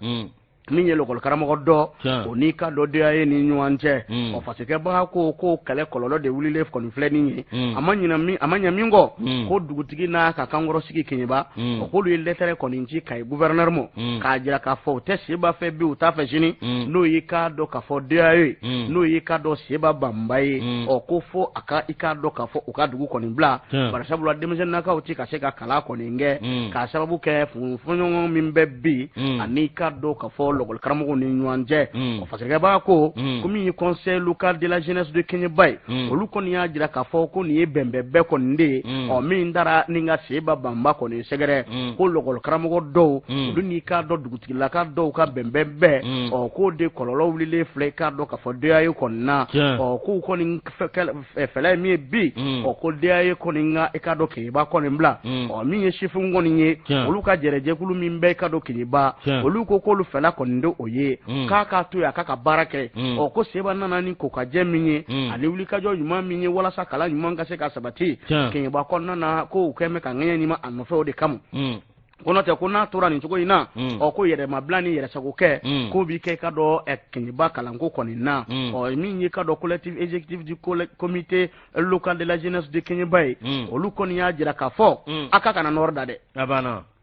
min ye lɔgɔli karamɔgɔ dɔ o n'i ka dɔ DAE ni ɲɔgɔn cɛ Fasirikɛ b'a ko kɛlɛ kɔlɔlɔ de wulilen kɔni filɛ nin ye a ma ɲɛ min kɔ ko dugutigi n'a ka kankɔrɔsigi Keɲeba k'olu ye lettre kɔni ci Kayi gouverneur ma k'a jira k'a fɔ u tɛ Seba fɛ bi u t'a fɛ sini n'o ye k'a dɔn k'a fɔ DAE n'o ye k'a dɔn Seba Bamba ye ko fo i k'a dɔn k'a fɔ u ka dugu kɔni bila bari sabula denmisɛnninnakaw ti ka se ka kalan kɔni kɛ k'a sababu kɛ fɔɲɔgɔn min bɛ bi ani k'a dɔn k'a fɔ lɔgɔli karamɔgɔw ni ɲɔgɔn cɛ Fasirikɛ b'a ko min ye conseil local de la jeunesse de Keɲeba ye olu kɔni y'a jira k'a fɔ ko nin ye bɛnbɛnbɛn kɔni de ye min taara ni ka Seba Bamba kɔni sɛgɛrɛ ko lɔgɔli karamɔgɔ dɔw olu n'i k'a dɔn dugutigilaka dɔw ka bɛnbɛnbɛn k'o de kɔlɔlɔ wulilen filɛ i k'a dɔn k'a fɔ DAE kɔni na k'u kɔni fɛlɛ ye min ye bi ko DAE kɔni ka i k'a dɔn Keɲeba kɔni bila min ye sifinw kɔni ye olu ka jɛrɛjɛkulu min bɛ i k'a dɔn Keɲeba olu ko k'olu fɛla kɔni de o ye k'a k'a to yen a k'a ka baara kɛ ko Seba nana ni kokajɛ min ye ani wulikajɔ ɲuman min ye walasa kalan ɲuman ka se ka sabati Keɲeba kɔnɔna na ko u kɛn bɛ ka ŋɛɲɛ ɲini a nɔfɛ o de kama ko n'o tɛ ko n'a tora nin cogo in na ko yɛrɛmabila ni yɛrɛsago kɛ k'o b'i kɛ ka dɔn Keɲeba kalanko kɔni na min ye ka dɔn collectif exécutif du comité local de la jeunesse de Keɲeba ye olu kɔni y'a jira k'a fɔ a ka kana nɔrɔ da dɛ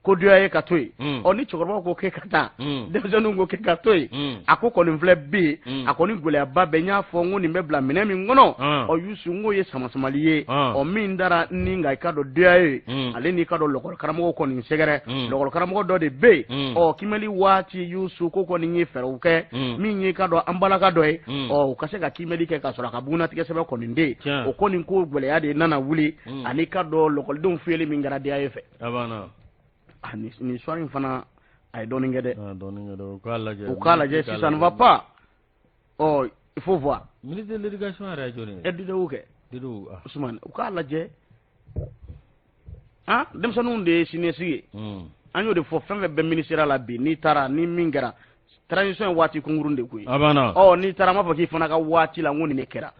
ko DAE ka to yen ni cɛkɔrɔbaw ko k'e ka taa denmisɛnninw ko k'e ka to yen a ko kɔni filɛ bi a kɔni gɛlɛyaba bɛ n y'a fɔ n ko nin bɛ bila minɛn min kɔnɔ Youssou n k'o ye samasamali ye min dara ni nka i ka dɔn DAE ale n'i ka dɔn lɔgɔli karamɔgɔw kɔni sɛgɛrɛ lɔgɔli karamɔgɔ dɔ de bɛ yen kimɛli waati Youssou ko kɔni ye fɛɛrɛw kɛ min ye ka dɔn an balaka dɔ ye u ka se ka kimɛli kɛ k'a sɔrɔ a ka bugunatigɛ sɛbɛn kɔni de o kɔni ko gɛlɛya de nana wuli ani ka dɔn lɔgɔlidenw fiyɛli min kɛra DAE fɛ nin histoire in fana a ye dɔɔnin kɛ dɛ u k'a lajɛ si ça ne va pas il faut voir ministre de l'éducation yɛrɛ ye jɔni ye Didewu kɛ Usumani u k'a lajɛ denmisɛnninw de ye siniɲɛsigi ye an y'o de fɔ fɛn fɛn bɛ ministère la bi n'i taara ni min kɛra transition ye waati kunkurun de koyi n'i taara m'a fɔ k'i fana ka waati la n ko nin de kɛra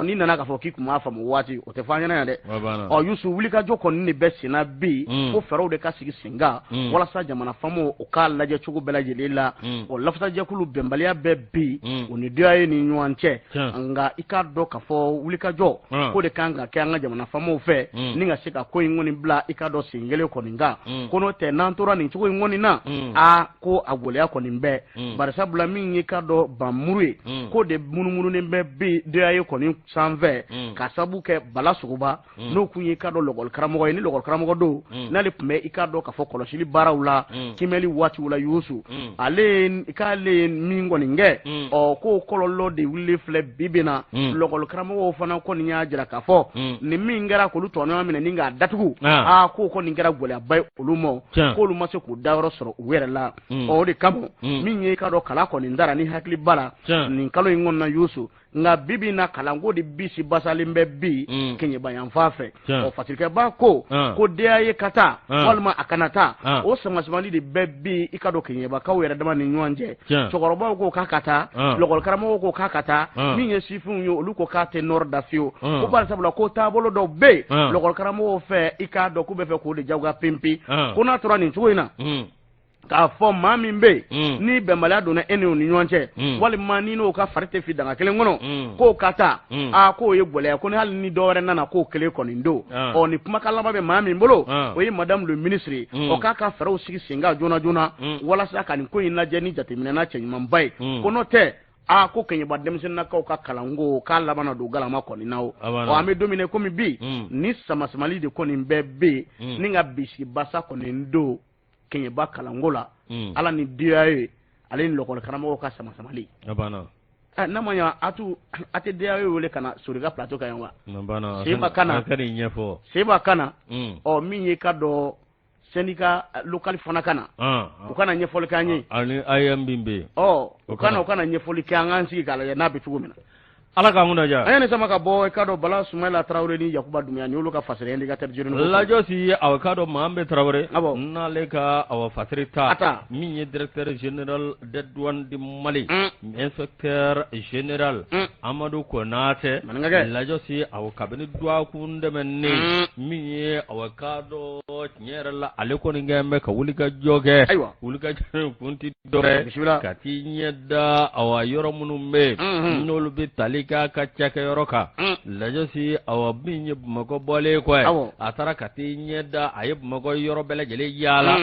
n'i nana k'a fɔ k'i kun b'a faamu waati o tɛ fɔ an ɲɛna yan dɛ Youssou wulikajɔ kɔni de bɛ senna bi ko fɛɛrɛw de ka sigi sen kan walasa jamana faamaw u k'a lajɛ cogo bɛɛ lajɛlen la lafasajɛkulu bɛnbaliya bɛ bi o ni DAE ni ɲɔgɔn cɛ nka i k'a dɔn k'a fɔ wulikajɔ ko de kan ka kɛ an ka jamana faamaw fɛ ni ka se ka ko in kɔni bila i k'a dɔn sen kelen kɔni kan ko n'o tɛ n'an tora nin cogo in kɔni na ko a gɛlɛya kɔni bɛ barisa bula min ye ka dɔ banmuru ye ko de munumununen bɛ bi DA ye kɔni sanfɛ ka sabu kɛ Bala Sogoba n'o kun ye ka dɔ lɔgɔli karamɔgɔ ye ni lɔgɔli karamɔgɔ do n'ale tun bɛ i ka dɔ ka fɔ kɔlɔsili baaraw la kimɛli waatiw la Yusu ale k'ale min kɔni kɛ ko kɔlɔlɔ de wuli filɛ bibi na lɔgɔli karamɔgɔw fana kɔni y'a jira k'a fɔ nin min kɛra k'olu tɔɲɔgɔn minɛ ni k'a datugu ko kɔni kɛra gɛlɛyaba ye olu ma k'olu ma se k'u dayɔrɔ sɔrɔ u yɛrɛ la o de kama min ye ka dɔ kala kɔni dara ni hakili bala nin kalo in kɔnɔna Yusu nka bibi na kalanko de bisi basalen bɛ bi Keɲeba yan fan fɛ fatirikɛba ko DA ye ka taa walima a kana taa o samasamali de bɛ bi i ka dɔn Keɲebakaw yɛrɛ dama ni ɲɔgɔn cɛ cɛkɔrɔbaw ko k'a ka taa lɔgɔli karamɔgɔw ko k'a ka taa min ye sifinw ye olu ko k'a tɛ nɔrɔ da fiyewu ko bari sabula ko taabolo dɔw bɛ yen lɔgɔli karamɔgɔw fɛ i k'a dɔn k'u bɛ fɛ k'o de jagoya pempe ko n'a tora nin cogo in na k'a fɔ maa min bɛ yen ni bɛnbaliya donna e n'o ni ɲɔgɔn cɛ walima ni n'o ka fari tɛ fi danga kelen kɔnɔ k'o ka taa k'o ye gɛlɛya ko ni hali ni dɔwɛrɛ nana k'o kelen kɔni don ni kumakan laban bɛ maa min bolo o ye madame le ministre k'a ka fɛɛrɛw sigi sen kan joona joona walasa ka nin ko in lajɛ ni jateminɛ na cɛɲumanba ye ko n'o tɛ ko Keɲeba denmisɛnninnakaw ka kalanko k'a laban don galama kɔni na o an bɛ don min na komi bi ni samasamali de kɔni bɛɛ bɛ yen ni ka bisi basa kɔni don Keɲeba kalanko la ala ni DA ye ale ni lɔgɔli karamɔgɔw ka samasamali n'a ma ɲɛ a tɛ DA ye wele ka na Soriga plateau kan yan wa Seba Kana min ye ka dɔ syndicat local fana kana u kana ɲɛfɔli k'an ye ani AMB bɛ u kana ɲɛfɔli kɛ an k'an sigi k'a lajɛ n'a bɛ cogo min na ala k'an kun diya. A ye nin sama ka bɔ i ka dɔn Bala Sumayila Tarawele ni Yakuba Dumbuya ni olu ka fasɛrɛ indicateur jɔlen don. Lajɔ si aw ka dɔn Mahambe Tarawele n'ale ka aw fasɛrɛ ta min ye directeur général des douanes du Mali inspecteur général Amadou Konate lajɔ si aw kabini duwa kun dɛmɛni min ye aw ka dɔn tiɲɛ yɛrɛ la ale kɔni kɛ bɛ ka wuli ka jɔ kɛ wuli ka jɔ kun ti dɔrɛ ka t'i ɲɛ da aw yɔrɔ minnu bɛ n'olu bɛ tali ka cakɛyɔrɔ kan lajɛ si aw min ye Bamakɔ bɔlen kɔ a taara ka t'i ɲɛ da a ye Bamakɔ yɔrɔ bɛɛ lajɛlen yaala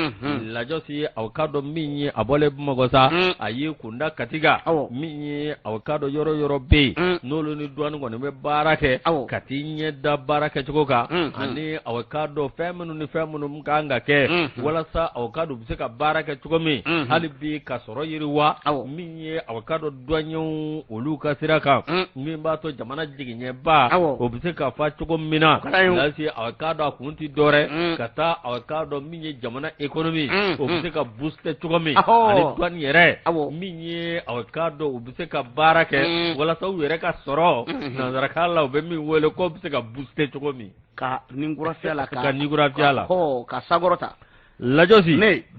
lajɛ si aw ka dɔn min ye a bɔlen Bamakɔ sa a ye kunda Katiga min ye aw ka dɔn yɔrɔ bɛ yen n'olu ni douane kɔni bɛ baara kɛ ka t'i ɲɛ da baara kɛcogo kan ani aw ka dɔn fɛn minnu ni fɛn minnu kan ka kɛ walasa aw ka dɔn u bɛ se ka baara kɛ cogo min hali bi ka sɔrɔ yiriwa min ye aw ka dɔn douaniers olu ka sira kan min b'a to jamana jigiɲɛba o bɛ se ka fa cogo min na lase aw ka dɔn a kun ti dɔrɛ ka taa aw ka dɔn min ye jamana économie o bɛ se ka booster cogo min ani douane yɛrɛ min ye aw ka dɔn u bɛ se ka baara kɛ walasa u yɛrɛ ka sɔrɔ nanzarakan la u bɛ min wele ko bɛ se ka booster cogo min ka ninkurafiya la ka sagɔrɔta lajɔsi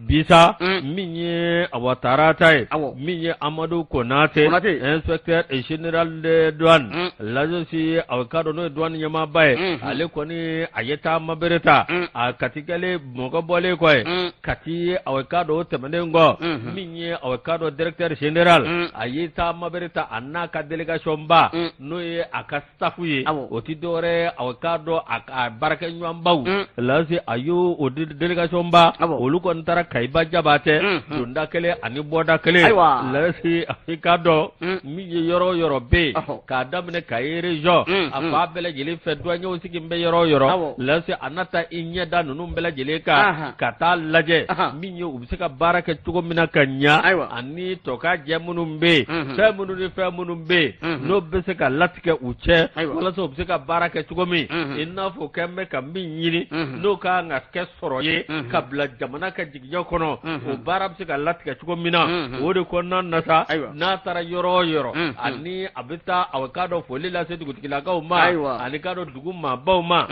bisa min ye awa tarata ye min ye Amadou Konate inspecteur général de douane lajɔsi aw ka dɔn n'o ye douane ɲɛmaaba ye ale kɔni a ye taa mabereta a kati kɛlen Bamakɔ bɔlen kɔ ye kati aw ka dɔn o tɛmɛnen kɔ min ye aw ka dɔn directeur général a ye taa mabereta a n'a ka délégation ba n'o ye a ka staff ye o ti dɔwɛrɛ aw ka dɔn a baarakɛɲɔgɔnbaw lase a y'o o délégation ba olu kɔni taara Kayiba Jabatɛ donda kelen ani bɔda kelen lase i ka dɔn min ye yɔrɔ yɔrɔ bɛ yen k'a daminɛ Kayi région a fa bɛɛ lajɛlen fɛ douaniers sigi bɛ yɔrɔ yɔrɔ lase a na taa i ɲɛ da ninnu bɛɛ lajɛlen kan ka taa lajɛ min ye u bɛ se ka baara kɛ cogo min na ka ɲa ani tɔka jɛ minnu bɛ yen fɛn minnu ni fɛn minnu bɛ yen n'o bɛ se ka latigɛ u cɛ walasa u bɛ se ka baara kɛ cogo min i n'a fɔ k'an bɛ ka min ɲini n'o kan ka kɛ sɔrɔ ye ka bila jamana ka jigiya kɔnɔ o baara bɛ se ka latigɛ cogo min na o de kɔnɔna na sa n'a taara yɔrɔ o yɔrɔ ani a bɛ taa a k'a dɔn foli lase dugutigilakaw ma ani k'a dɔn dugu maabaw ma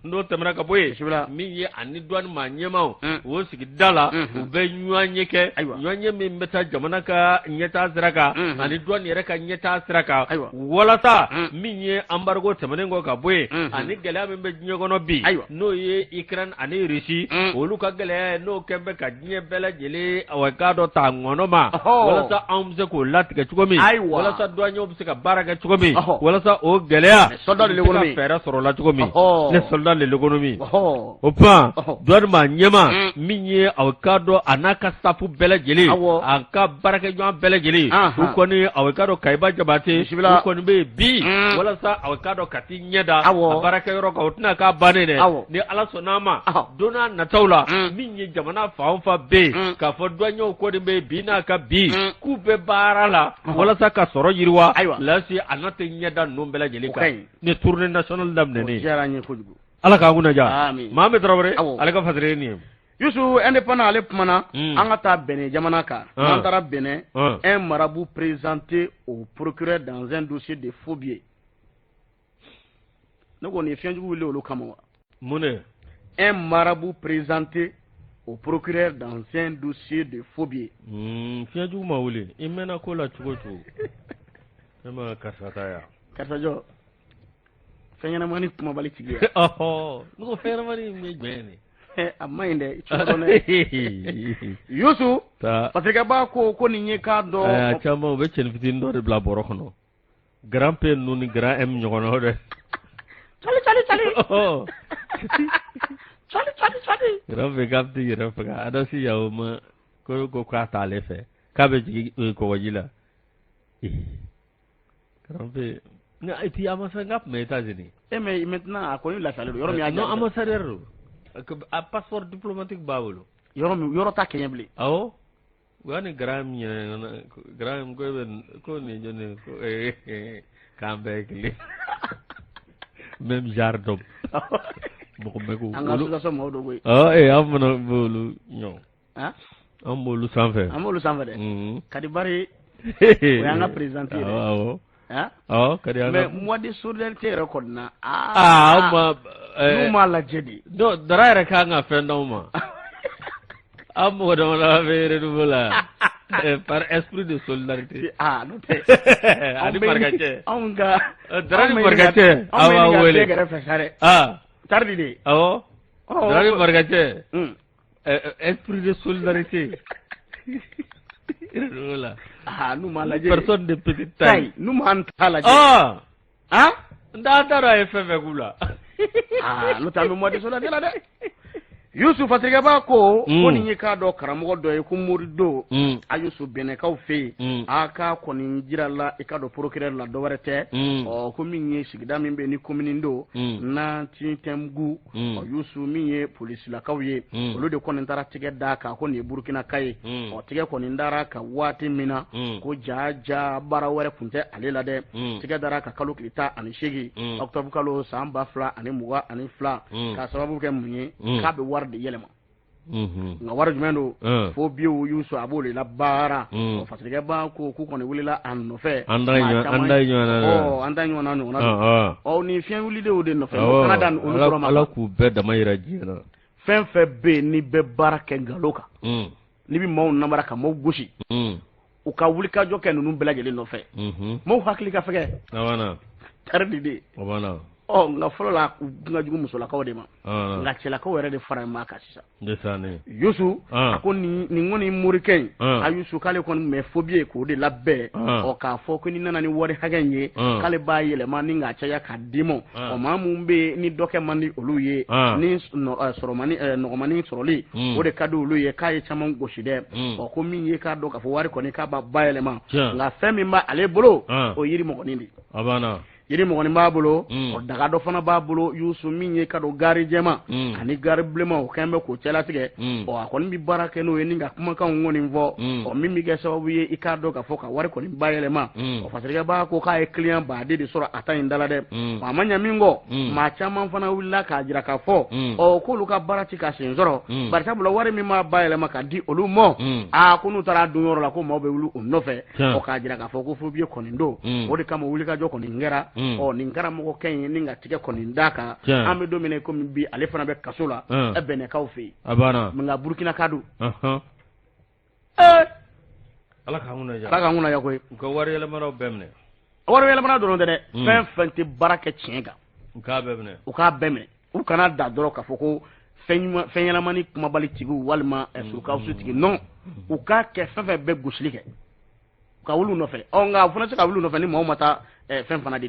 n'o tɛmɛna ka bɔ yen min ye ani douane maa ɲɛmaw o sigi da la u bɛ ɲɔgɔnye kɛ ɲɔgɔnye min bɛ taa jamana ka ɲɛtaa sira kan ani douane yɛrɛ ka ɲɛtaa sira kan walasa min ye embargo tɛmɛnen kɔ ka bɔ yen ani gɛlɛya min bɛ diɲɛ kɔnɔ bi n'o ye Ukraine ani Russie olu ka gɛlɛya n'o kɛn bɛ ka diɲɛ bɛɛ lajɛlen awa k'a dɔ ta ŋɔnɔ ma walasa anw bɛ se k'o latigɛ cogo min walasa douaniers bɛ se ka baara kɛ cogo min walasa o gɛlɛya soldat de l'économie fɛɛrɛ sɔrɔ la cogo min les soldats de l'économie o pan douane ma ɲɛma min ye aw k'a dɔn a n'a ka staff bɛɛ lajɛlen a ka baarakɛɲɔgɔn bɛɛ lajɛlen u kɔni aw k'a dɔn Kayiba Jabate u kɔni bɛ bi walasa aw k'a dɔn ka t'i ɲɛ da a baarakɛyɔrɔ kan o tɛna k'a bannen dɛ ni Ala sɔnn'a ma don n'a nataw la min ye jamana fan o fan bɛ yen k'a fɔ douaniers kɔni bɛ bi n'a ka bi k'u bɛ baara la walasa ka sɔrɔ yiriwa lasi a n'a tɛ ɲɛ da ninnu bɛɛ lajɛlen kan ni tournée nationale daminɛnen Ala k'an kunna diya Mahamɛd Tarawele ale ka fasɛrɛ ye nin ye Youssou indépendant ale kumana an ka taa Benin jamana kan an taara Benin un marabout présenté au procureur dans un dossier de faux billets ne ko ni fiɲɛjugu wuli olu kama wa mun de un marabout présenté au procureur dans un dossier de faux billets fiɲɛjugu ma wuli i mɛnna ko la cogo cogo ne ma karisa ta ya karisa jɔ fɛn ɲɛnamani kumabali tigi ye ne ko fɛn ɲɛnamani min ye jumɛn ye a maɲi dɛ Youssou parce que b'a ko nin ye k'a dɔn caman u bɛ cɛnin fitinin dɔ de bila bɔrɔ kɔnɔ grand P ninnu ni grand M ɲɔgɔnna dɛ cali grand P k'a bɛ t'i yɛrɛ faga adasi yawo ma ko k'a t'ale fɛ k'a bɛ jigin kɔgɔji la grand P nka et puis ambassadeur n k'a tun bɛ États-Unis mais maintenant a kɔni lafiyalen don yɔrɔ min y'a non ambassadeur don a passeport diplomatique b'a bolo yɔrɔ ta kɛɲɛ bilen awɔ u y'a ni grand min ɲɛna grand ko nin jɔn ko k'an bɛɛ ye kelen même genre d'homme mɔgɔ bɛɛ ko an ka association mɔgɔw do koyi an fana b'olu ɲɔgɔn an b'olu sanfɛ dɛ Kadibari o y'an ka président ye dɛ awɔ kadi mais mois de solidarité yɛrɛ kɔni na n'u m'a lajɛ de dara yɛrɛ kan ka fɛn d'aw ma an mɔgɔ dama bɛ renouveau la par esprit de solidarité n'o tɛ ani marikacɛ anw ka dara ni marikacɛ aw b'a wele kɛrɛfɛ sa dɛ tardi de awɔ dara ni marikacɛ esprit de solidarité renouveau la n'u m'a lajɛ personne de petite taille n'u m'an ta lajɛ n t'a dɔn a ye fɛn fɛn k'u la n'o tɛ an bɛ mois de solidarité la dɛ Youssou Fatigaba ko nin ye k'a dɔn karamɔgɔ dɔ ye ko Morido a Youssou Bɛnɛkaw fɛ yen a ka kɔni jirala i ka dɔn procureur la dɔwɛrɛ tɛ ko min ye sigida min bɛ ni commune do Nanti Tɛnbugu Youssou min ye polisilakaw ye olu de kɔni taara tigɛ da kan ko nin ye Burkinaka ye tigɛ kɔni dara ka waati min na ko ja baara wɛrɛ tun tɛ ale la dɛ tigɛ dara ka kalo tile 18 octobre kalo san 2022 k'a sababu kɛ mun ye k'a bɛ wari de yɛlɛma nka wari jumɛn don fo biyewu Youssou a b'o de la baara Fatigaba ko k'u kɔni wulila a nɔfɛ an ta ɲɔgɔnna ɲɔgɔnna ni fiɲɛ wulilenw de nɔfɛ kana da olu dɔrɔn ma Ala k'u bɛɛ dama yira diɲɛ na fɛn fɛn bɛ yen ni bɛ baara kɛ nkalon kan ni bɛ maaw namara ka maaw gosi u ka wulikajɔ kɛ ninnu bɛɛ lajɛlen nɔfɛ maaw hakili ka fɛgɛ taridi de nka fɔlɔ la u ka jugu musolakaw de ma nka cɛlakaw yɛrɛ de fara ma kan sisan Youssou a ko nin kɔni morikɛ in a Youssou k'ale kɔni mɛ fo biye k'o de labɛn k'a fɔ ko ni nana ni wari hakɛ in ye k'ale b'a yɛlɛma ni k'a caya k'a d'i ma maa mun bɛ ni dɔ kɛ man di olu ye ni nɔgɔmanin sɔrɔli o de ka di olu ye k'a ye caman gosi dɛ ko min ye k'a dɔn k'a fɔ wari kɔni k'a b'a ba yɛlɛma nka fɛn min b'ale bolo o yiri mɔgɔnin de yiri mɔgɔnin b'a bolo daga dɔ fana b'a bolo Youssou min ye ka don gari jɛma ani gari bilenma o kɛn bɛ k'o cɛlatigɛ a kɔni bɛ baara kɛ n'o ye ni ka kumakanw kɔni fɔ min bɛ kɛ sababu ye i k'a dɔn k'a fɔ ka wari kɔni bayɛlɛma Fatigaba ko k'a ye client baden de sɔrɔ a ta in dala dɛ a ma ɲɛ min kɔ maa caman fana wulila k'a jira k'a fɔ k'olu ka baara ti ka sen sɔrɔ bari sabula wari min b'a bayɛlɛma ka di olu ma ko n'u taara dun yɔrɔ la ko maaw bɛ wuli o nɔfɛ k'a jira k'a fɔ ko fo biye kɔni don o de kama wulikajɔ kɔni kɛra nin karamɔgɔ kɛ in ni ka tigɛ kɔni da kan an bɛ don min na komi bi ale fana bɛ kaso la Bɛnɛkaw fɛ yen nka Burkina ka don Ala k'an kunna ya koyi u ka wari yɛlɛmanaw bɛɛ minɛ wari yɛlɛmana dɔrɔn tɛ dɛ fɛn fɛn tɛ baara kɛ tiɲɛ kan u k'a bɛɛ minɛ u k'a bɛɛ minɛ u kana da dɔrɔn k'a fɔ ko fɛn ɲɛnamani kumabali tigiw walima surukawusu tigi non u k'a kɛ fɛn fɛn bɛ gosili kɛ ka wulu nɔfɛ nka u fana tɛ se ka wulu nɔfɛ ni maaw ma taa fɛn fana di